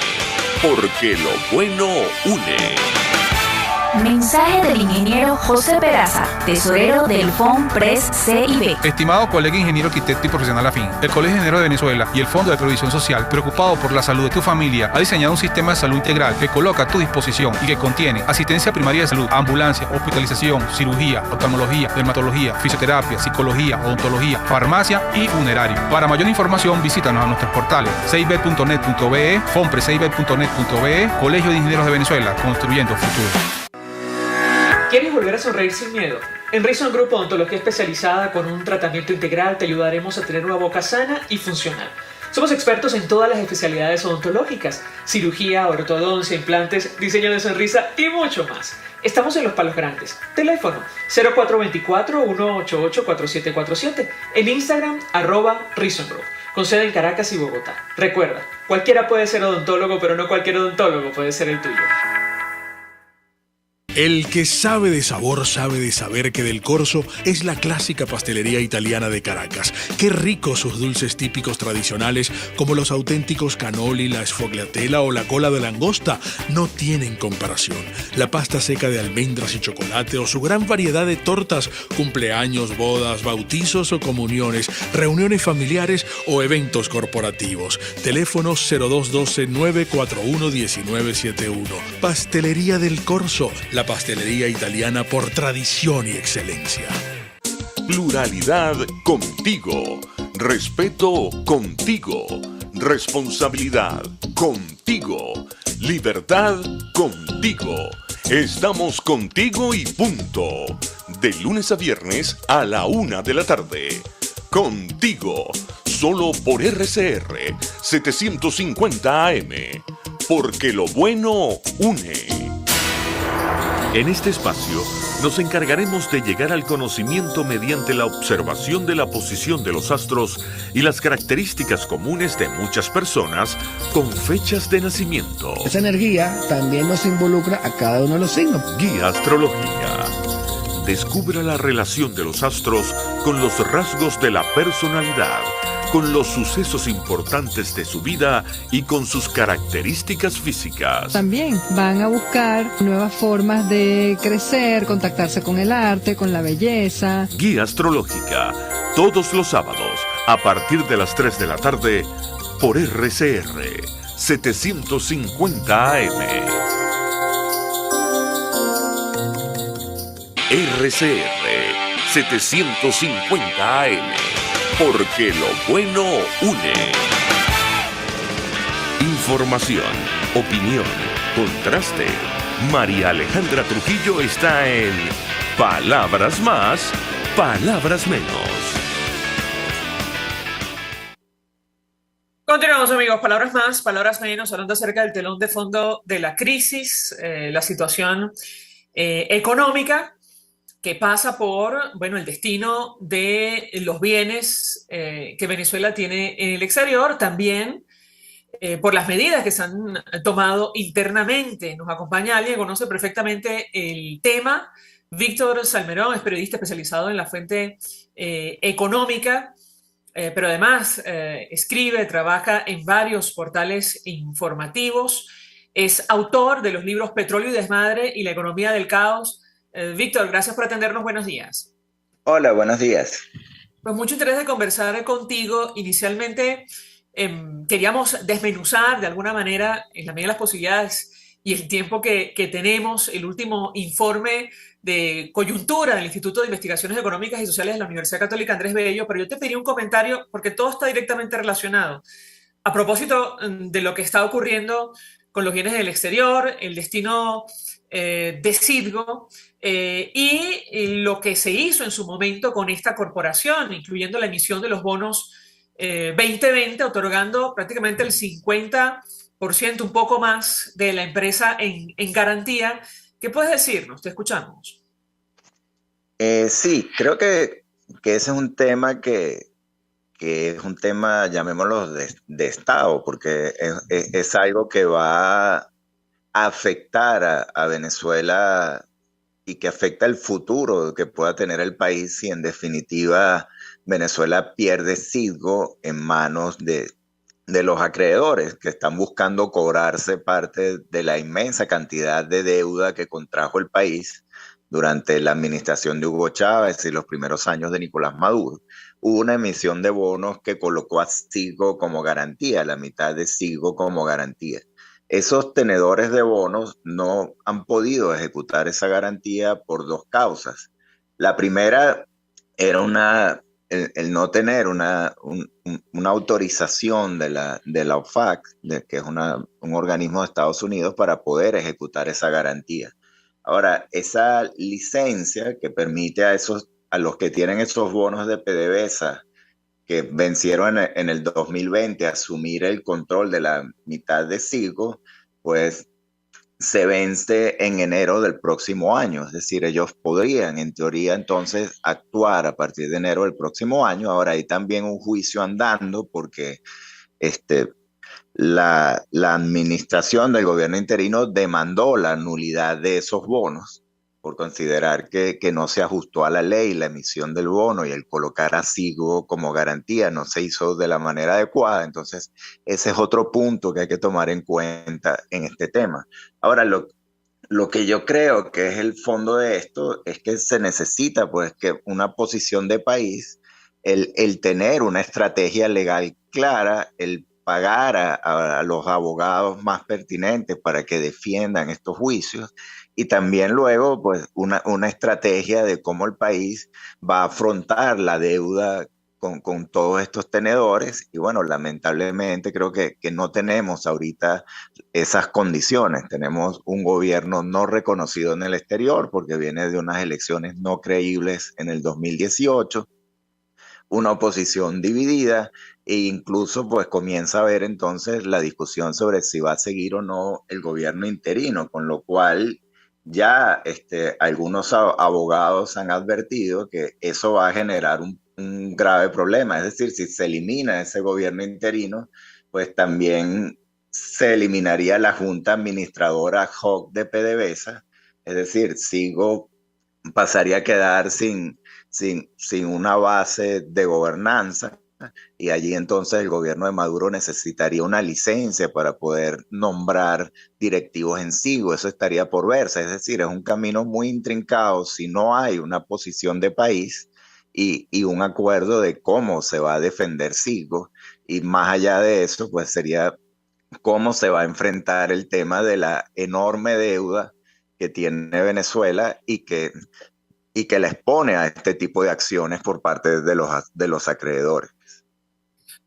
porque lo bueno une. Mensaje del ingeniero José Peraza, tesorero del FONPRES CIB. Estimado colega ingeniero arquitecto y profesional afín, el Colegio de Ingenieros de Venezuela y el Fondo de Previsión Social, preocupado por la salud de tu familia, ha diseñado un sistema de salud integral que coloca a tu disposición y que contiene asistencia primaria de salud, ambulancia, hospitalización, cirugía, oftalmología, dermatología, fisioterapia, psicología, odontología, farmacia y funerario. Para mayor información, visítanos a nuestros portales cib.net.be, fonprescib.net.be, Colegio de Ingenieros de Venezuela, construyendo futuro. ¿Quieres volver a sonreír sin miedo? En Reason Group Odontología Especializada, con un tratamiento integral, te ayudaremos a tener una boca sana y funcional. Somos expertos en todas las especialidades odontológicas: cirugía, ortodoncia, implantes, diseño de sonrisa y mucho más. Estamos en Los Palos Grandes. Teléfono 0424-188-4747. En Instagram, @Reason Group. Con sede en Caracas y Bogotá. Recuerda, cualquiera puede ser odontólogo, pero no cualquier odontólogo puede ser el tuyo. El que sabe de sabor sabe de saber que Del Corso es la clásica pastelería italiana de Caracas. Qué ricos sus dulces típicos tradicionales, como los auténticos cannoli, la sfogliatella o la cola de langosta, no tienen comparación. La pasta seca de almendras y chocolate o su gran variedad de tortas, cumpleaños, bodas, bautizos o comuniones, reuniones familiares o eventos corporativos. Teléfono 0212-941-1971. Pastelería Del Corso, la pastelería italiana por tradición y excelencia. Pluralidad contigo. Respeto contigo. Responsabilidad contigo. Libertad contigo. Estamos contigo y punto. De lunes a viernes a la 1 de la tarde. Contigo. Solo por RCR 750 AM. Porque lo bueno une. En este espacio nos encargaremos de llegar al conocimiento mediante la observación de la posición de los astros y las características comunes de muchas personas con fechas de nacimiento. Esa energía también nos involucra a cada uno de los signos. Guía astrológica. Descubra la relación de los astros con los rasgos de la personalidad, con los sucesos importantes de su vida y con sus características físicas. También van a buscar nuevas formas de crecer, contactarse con el arte, con la belleza. Guía astrológica, todos los sábados, a partir de las 3 de la tarde, por RCR 750 AM. RCR 750 AM. Porque lo bueno une. Información, opinión, contraste. María Alejandra Trujillo está en Palabras Más, Palabras Menos. Continuamos, amigos. Palabras más, palabras menos, hablando acerca del telón de fondo de la crisis, la situación económica, que pasa por, el destino de los bienes que Venezuela tiene en el exterior, también por las medidas que se han tomado internamente. Nos acompaña alguien que conoce perfectamente el tema. Víctor Salmerón es periodista especializado en la fuente económica, pero además escribe, trabaja en varios portales informativos. Es autor de los libros Petróleo y Desmadre y La Economía del Caos. Víctor, gracias por atendernos. Buenos días. Hola, buenos días. Pues mucho interés de conversar contigo. Inicialmente queríamos desmenuzar de alguna manera, en la medida de las posibilidades y el tiempo que tenemos, el último informe de coyuntura del Instituto de Investigaciones Económicas y Sociales de la Universidad Católica Andrés Bello, pero yo te pedí un comentario porque todo está directamente relacionado. A propósito de lo que está ocurriendo con los bienes del exterior, el destino de Citgo y lo que se hizo en su momento con esta corporación, incluyendo la emisión de los bonos 2020, otorgando prácticamente el 50%, un poco más, de la empresa en garantía. ¿Qué puedes decirnos? Te escuchamos. Sí, creo que ese es un tema que es un tema, llamémoslo, de Estado, porque es algo que va afectar a Venezuela y que afecta el futuro que pueda tener el país si en definitiva Venezuela pierde Citgo en manos de los acreedores que están buscando cobrarse parte de la inmensa cantidad de deuda que contrajo el país durante la administración de Hugo Chávez y los primeros años de Nicolás Maduro. Hubo una emisión de bonos que colocó a Citgo como garantía, la mitad de Citgo como garantía. Esos tenedores de bonos no han podido ejecutar esa garantía por dos causas. La primera era el no tener una autorización de la OFAC, que es un organismo de Estados Unidos, para poder ejecutar esa garantía. Ahora, esa licencia que permite a los que tienen esos bonos de PDVSA que vencieron en el 2020 asumir el control de la mitad de Citgo, pues se vence en enero del próximo año. Es decir, ellos podrían, en teoría, entonces actuar a partir de enero del próximo año. Ahora hay también un juicio andando porque la administración del gobierno interino demandó la nulidad de esos bonos por considerar que no se ajustó a la ley la emisión del bono y el colocar a Citgo como garantía no se hizo de la manera adecuada. Entonces, ese es otro punto que hay que tomar en cuenta en este tema. Ahora, lo que yo creo que es el fondo de esto es que se necesita pues que una posición de país, el tener una estrategia legal clara, el pagar a los abogados más pertinentes para que defiendan estos juicios y también luego pues una estrategia de cómo el país va a afrontar la deuda con todos estos tenedores y bueno, lamentablemente creo que no tenemos ahorita esas condiciones. Tenemos un gobierno no reconocido en el exterior porque viene de unas elecciones no creíbles en el 2018, una oposición dividida e incluso pues comienza a haber entonces la discusión sobre si va a seguir o no el gobierno interino, con lo cual ya algunos abogados han advertido que eso va a generar un grave problema. Es decir, si se elimina ese gobierno interino, pues también se eliminaría la junta administradora ad hoc de PDVSA. Es decir, Citgo pasaría a quedar sin una base de gobernanza y allí entonces el gobierno de Maduro necesitaría una licencia para poder nombrar directivos en Citgo. Eso estaría por verse. Es decir, es un camino muy intrincado si no hay una posición de país y un acuerdo de cómo se va a defender Citgo. Y más allá de eso, pues sería cómo se va a enfrentar el tema de la enorme deuda que tiene Venezuela y que la expone a este tipo de acciones por parte de los acreedores.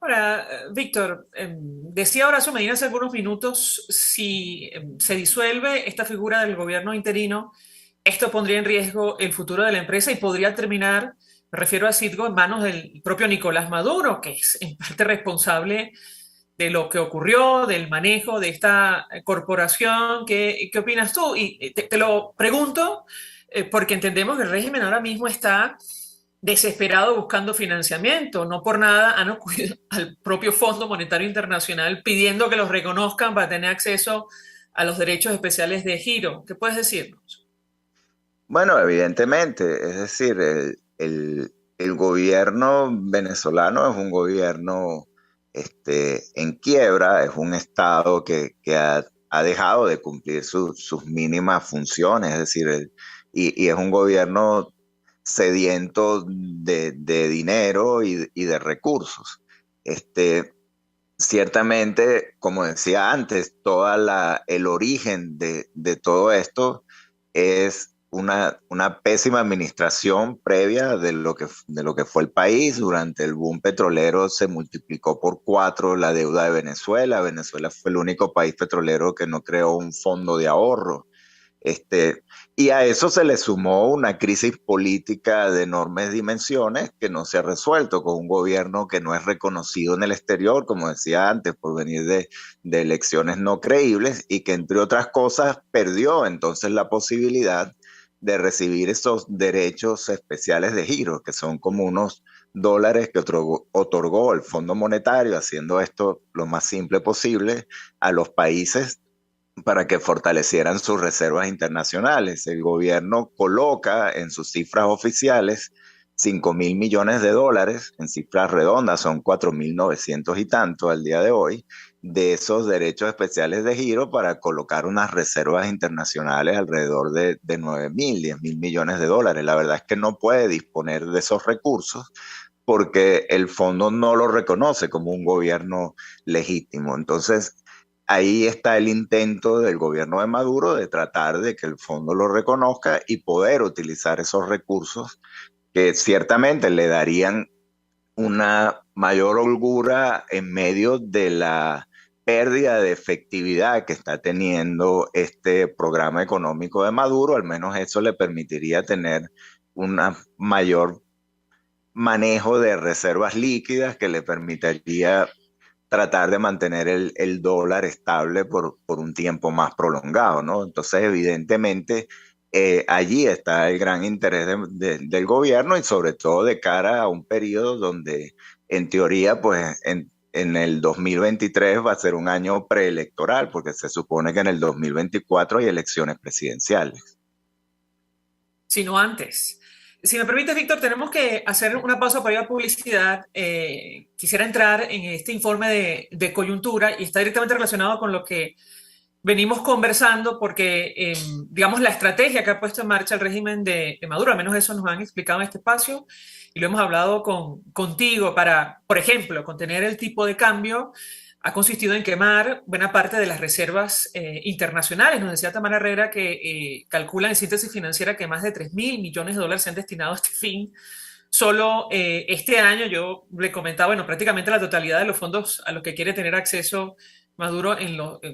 Ahora, Víctor, decía Horacio Medina hace algunos minutos, si se disuelve esta figura del gobierno interino, esto pondría en riesgo el futuro de la empresa y podría terminar, me refiero a Citgo, en manos del propio Nicolás Maduro, que es en parte responsable de lo que ocurrió, del manejo de esta corporación. ¿Qué opinas tú? Y te lo pregunto porque entendemos que el régimen ahora mismo está desesperado buscando financiamiento. No por nada han acudido al propio Fondo Monetario Internacional pidiendo que los reconozcan para tener acceso a los derechos especiales de giro. ¿Qué puedes decirnos? Bueno, evidentemente, es decir, el gobierno venezolano es un gobierno en quiebra, es un Estado que ha dejado de cumplir sus mínimas funciones, es decir, y es un gobierno sediento de dinero y de recursos. Ciertamente, como decía antes, el origen de todo esto es una pésima administración previa de lo que fue el país. Durante el boom petrolero se multiplicó por 4 la deuda de Venezuela. Venezuela fue el único país petrolero que no creó un fondo de ahorro. Y a eso se le sumó una crisis política de enormes dimensiones que no se ha resuelto, con un gobierno que no es reconocido en el exterior, como decía antes, por venir de elecciones no creíbles y que, entre otras cosas, perdió entonces la posibilidad de recibir esos derechos especiales de giro, que son como unos dólares que otorgó el Fondo Monetario, haciendo esto lo más simple posible a los países para que fortalecieran sus reservas internacionales. El gobierno coloca en sus cifras oficiales $5.000 millones, en cifras redondas son 4.900 y tanto al día de hoy, de esos derechos especiales de giro para colocar unas reservas internacionales alrededor de 9.000, 10.000 millones de dólares. La verdad es que no puede disponer de esos recursos porque el fondo no lo reconoce como un gobierno legítimo. Entonces, ahí está el intento del gobierno de Maduro de tratar de que el fondo lo reconozca y poder utilizar esos recursos que ciertamente le darían una mayor holgura en medio de la pérdida de efectividad que está teniendo este programa económico de Maduro. Al menos eso le permitiría tener un mayor manejo de reservas líquidas que le permitiría tratar de mantener el dólar estable por un tiempo más prolongado, ¿no? Entonces, evidentemente, allí está el gran interés del gobierno y sobre todo de cara a un periodo donde, en teoría, pues en el 2023 va a ser un año preelectoral, porque se supone que en el 2024 hay elecciones presidenciales. Sino antes. Si me permites, Víctor, tenemos que hacer una pausa para ir a publicidad. Quisiera entrar en este informe de coyuntura y está directamente relacionado con lo que venimos conversando porque, digamos, la estrategia que ha puesto en marcha el régimen de Maduro, al menos eso nos han explicado en este espacio y lo hemos hablado contigo para, por ejemplo, contener el tipo de cambio, ha consistido en quemar buena parte de las reservas internacionales. Nos decía Tamara Herrera que calculan en síntesis financiera que más de 3.000 millones de dólares se han destinado a este fin. Solo este año, yo le comentaba, bueno, prácticamente la totalidad de los fondos a los que quiere tener acceso Maduro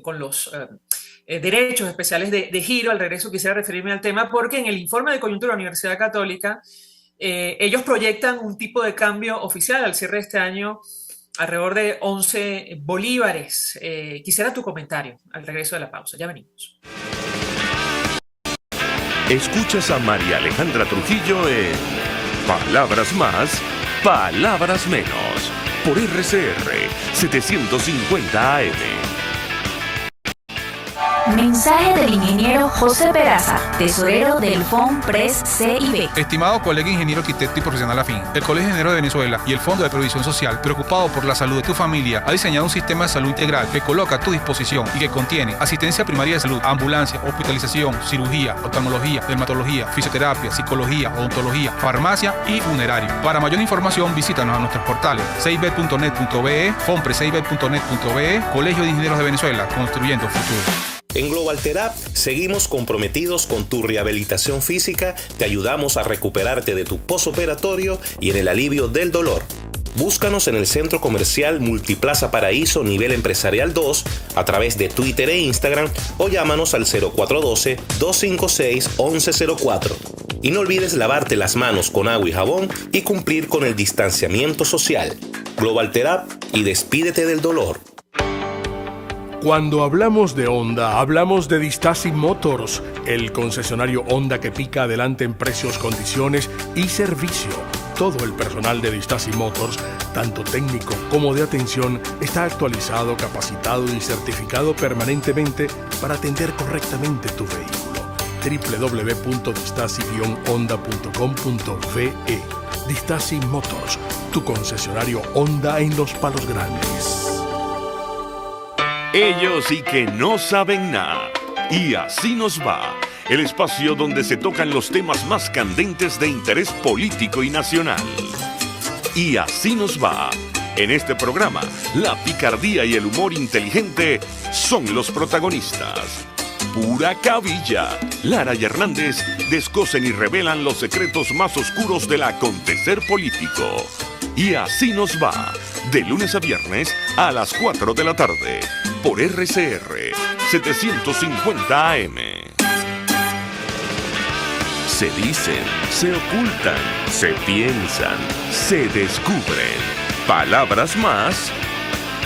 con los derechos especiales de giro. Al regreso quisiera referirme al tema porque en el informe de coyuntura de la Universidad Católica ellos proyectan un tipo de cambio oficial al cierre de este año alrededor de 11 bolívares. Quisiera tu comentario al regreso de la pausa. Ya venimos. Escuchas a María Alejandra Trujillo en Palabras Más, Palabras Menos, por RCR 750 AM. Mensaje del ingeniero José Peraza, tesorero del FONPRES CIB. Estimado colega ingeniero arquitecto y profesional afín, el Colegio de Ingenieros de Venezuela y el Fondo de Previsión Social, preocupado por la salud de tu familia, ha diseñado un sistema de salud integral que coloca a tu disposición y que contiene asistencia primaria de salud, ambulancia, hospitalización, cirugía, oftalmología, dermatología, fisioterapia, psicología, odontología, farmacia y funerario. Para mayor información, visítanos a nuestros portales cib.net.be, fonprescib.net.be, Colegio de Ingenieros de Venezuela, construyendo futuro. En Global Therapy seguimos comprometidos con tu rehabilitación física, te ayudamos a recuperarte de tu postoperatorio y en el alivio del dolor. Búscanos en el Centro Comercial Multiplaza Paraíso Nivel Empresarial 2 a través de Twitter e Instagram o llámanos al 0412-256-1104. Y no olvides lavarte las manos con agua y jabón y cumplir con el distanciamiento social. Global Therapy y despídete del dolor. Cuando hablamos de Honda, hablamos de Distasi Motors, el concesionario Honda que pica adelante en precios, condiciones y servicio. Todo el personal de Distasi Motors, tanto técnico como de atención, está actualizado, capacitado y certificado permanentemente para atender correctamente tu vehículo. www.distasi-honda.com.ve. Distasi Motors, tu concesionario Honda en Los Palos Grandes. Ellos sí que no saben nada. Y así nos va. El espacio donde se tocan los temas más candentes de interés político y nacional. Y así nos va. En este programa, la picardía y el humor inteligente son los protagonistas. Pura cabilla. Lara y Hernández descosen y revelan los secretos más oscuros del acontecer político. Y así nos va. De lunes a viernes a las 4 de la tarde. Por RCR 750 AM. Se dicen, se ocultan, se piensan, se descubren. Palabras más,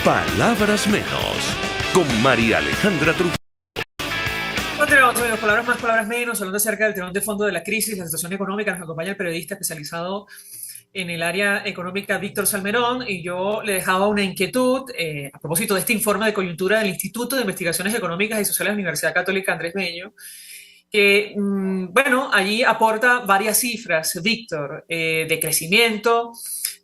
palabras menos. Con María Alejandra Trujillo. Continuamos, palabras más, palabras menos, hablando acerca del telón de fondo de la crisis, la situación económica. Nos acompaña el periodista especializado en el área económica Víctor Salmerón, y yo le dejaba una inquietud a propósito de este informe de coyuntura del Instituto de Investigaciones Económicas y Sociales de la Universidad Católica Andrés Bello, que, bueno, allí aporta varias cifras, Víctor, de crecimiento,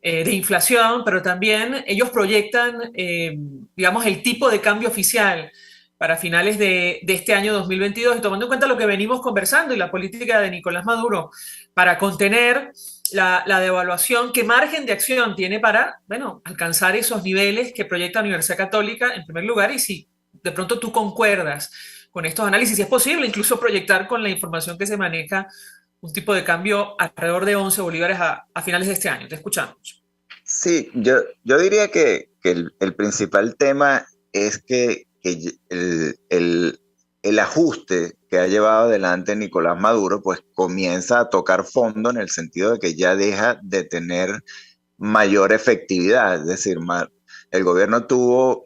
de inflación, pero también ellos proyectan, digamos, el tipo de cambio oficial para finales de este año 2022, y tomando en cuenta lo que venimos conversando y la política de Nicolás Maduro para contener la devaluación, ¿qué margen de acción tiene para, bueno, alcanzar esos niveles que proyecta la Universidad Católica en primer lugar? Y si de pronto tú concuerdas con estos análisis, si es posible incluso proyectar con la información que se maneja un tipo de cambio alrededor de 11 bolívares a finales de este año. Te escuchamos. Sí, yo diría que el principal tema es que el ajuste que ha llevado adelante Nicolás Maduro pues comienza a tocar fondo, en el sentido de que ya deja de tener mayor efectividad. Es decir, el gobierno tuvo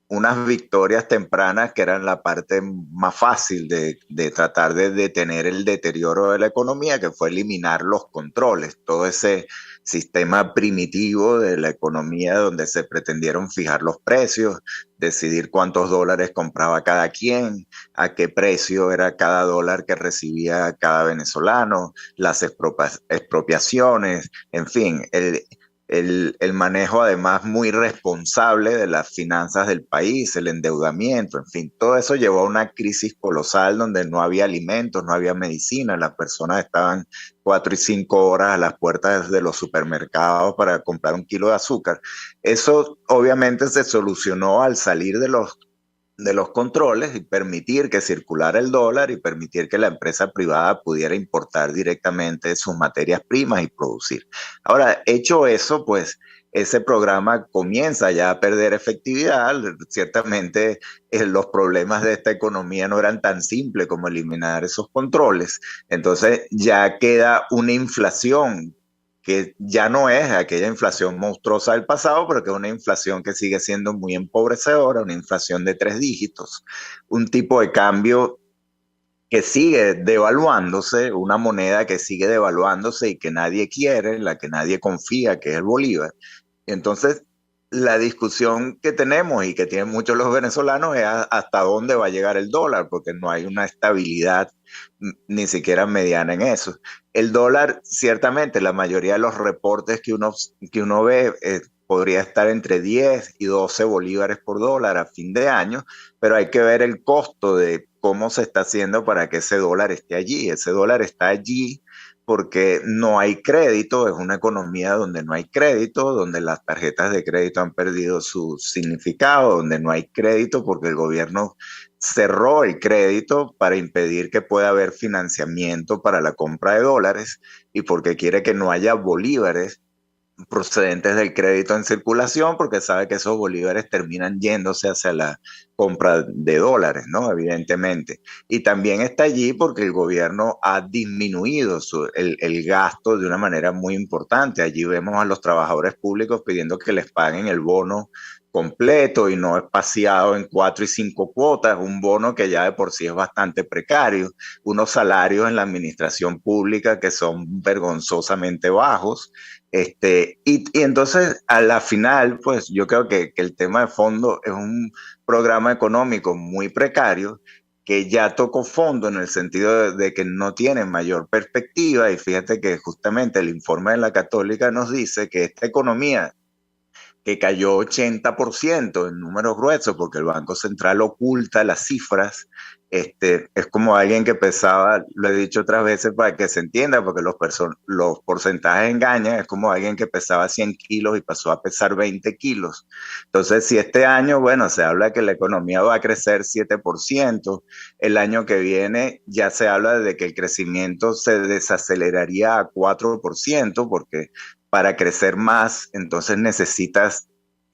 unas victorias tempranas que eran la parte más fácil de tratar de detener el deterioro de la economía, que fue eliminar los controles, todo ese sistema primitivo de la economía donde se pretendieron fijar los precios, decidir cuántos dólares compraba cada quien, a qué precio era cada dólar que recibía cada venezolano, las expropiaciones, en fin, el manejo además muy responsable de las finanzas del país, el endeudamiento, en fin, todo eso llevó a una crisis colosal donde no había alimentos, no había medicina, las personas estaban 4 y 5 horas a las puertas de los supermercados para comprar un kilo de azúcar. Eso obviamente se solucionó al salir de los controles y permitir que circulara el dólar y permitir que la empresa privada pudiera importar directamente sus materias primas y producir. Ahora, hecho eso, pues ese programa comienza ya a perder efectividad. Ciertamente los problemas de esta economía no eran tan simples como eliminar esos controles. Entonces ya queda una inflación que ya no es aquella inflación monstruosa del pasado, pero que es una inflación que sigue siendo muy empobrecedora, una inflación de 3 dígitos, un tipo de cambio que sigue devaluándose, una moneda que sigue devaluándose y que nadie quiere, en la que nadie confía, que es el bolívar. Entonces, la discusión que tenemos y que tienen muchos los venezolanos es hasta dónde va a llegar el dólar, porque no hay una estabilidad ni siquiera mediana en eso. El dólar, ciertamente, la mayoría de los reportes que uno ve podría estar entre 10 y 12 bolívares por dólar a fin de año, pero hay que ver el costo de cómo se está haciendo para que ese dólar esté allí. Ese dólar está allí porque no hay crédito, es una economía donde no hay crédito, donde las tarjetas de crédito han perdido su significado, donde no hay crédito porque el gobierno cerró el crédito para impedir que pueda haber financiamiento para la compra de dólares y porque quiere que no haya bolívares procedentes del crédito en circulación, porque sabe que esos bolívares terminan yéndose hacia la compra de dólares, ¿no? Evidentemente. Y también está allí porque el gobierno ha disminuido el gasto de una manera muy importante. Allí vemos a los trabajadores públicos pidiendo que les paguen el bono completo y no espaciado en 4 y 5 cuotas, un bono que ya de por sí es bastante precario, unos salarios en la administración pública que son vergonzosamente bajos. Y entonces a la final, pues yo creo que el tema de fondo es un programa económico muy precario que ya tocó fondo en el sentido de que no tiene mayor perspectiva, y fíjate que justamente el informe de la Católica nos dice que esta economía que cayó 80% en números gruesos, porque el Banco Central oculta las cifras, es como alguien que pesaba, lo he dicho otras veces para que se entienda, porque los porcentajes engañan, es como alguien que pesaba 100 kilos y pasó a pesar 20 kilos. Entonces, si este año, bueno, se habla que la economía va a crecer 7%, el año que viene ya se habla de que el crecimiento se desaceleraría a 4%, porque para crecer más, entonces necesitas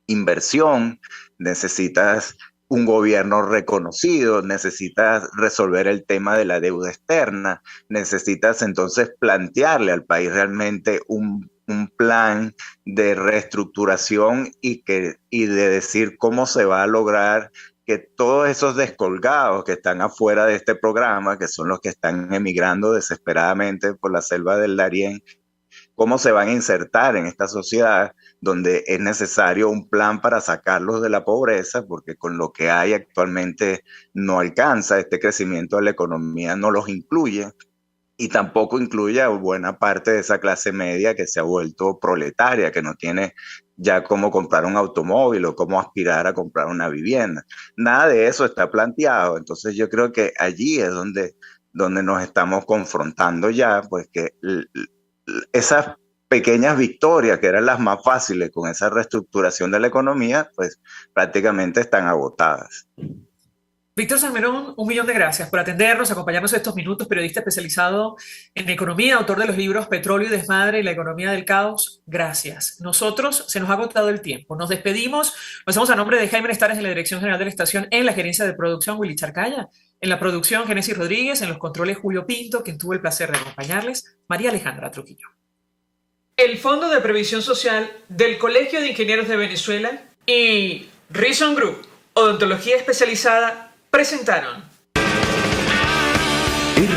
inversión, necesitas un gobierno reconocido, necesitas resolver el tema de la deuda externa, necesitas entonces plantearle al país realmente un plan de reestructuración y de decir cómo se va a lograr que todos esos descolgados que están afuera de este programa, que son los que están emigrando desesperadamente por la selva del Darién, cómo se van a insertar en esta sociedad donde es necesario un plan para sacarlos de la pobreza, porque con lo que hay actualmente no alcanza, este crecimiento de la economía no los incluye, y tampoco incluye a buena parte de esa clase media que se ha vuelto proletaria, que no tiene ya cómo comprar un automóvil o cómo aspirar a comprar una vivienda. Nada de eso está planteado. Entonces yo creo que allí es donde nos estamos confrontando ya, pues que esas pequeñas victorias, que eran las más fáciles con esa reestructuración de la economía, pues prácticamente están agotadas. Víctor Salmerón, 1.000.000 de gracias por atendernos, acompañarnos estos minutos, periodista especializado en economía, autor de los libros Petróleo y Desmadre y La economía del caos. Gracias. Nosotros se nos ha agotado el tiempo. Nos despedimos. Lo hacemos a nombre de Jaime Nestares en la Dirección General de la Estación, en la gerencia de producción Willy Charcaya, en la producción Génesis Rodríguez, en los controles Julio Pinto, quien tuvo el placer de acompañarles, María Alejandra Trujillo. El Fondo de Previsión Social del Colegio de Ingenieros de Venezuela y Reason Group, Odontología Especializada, presentaron.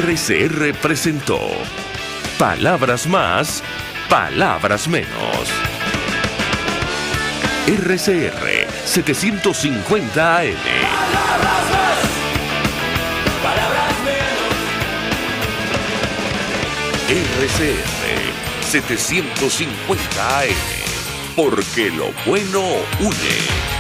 RCR presentó Palabras Más, Palabras Menos. RCR 750 AM. Palabras más, palabras menos. RCR 750 AM. Porque lo bueno une.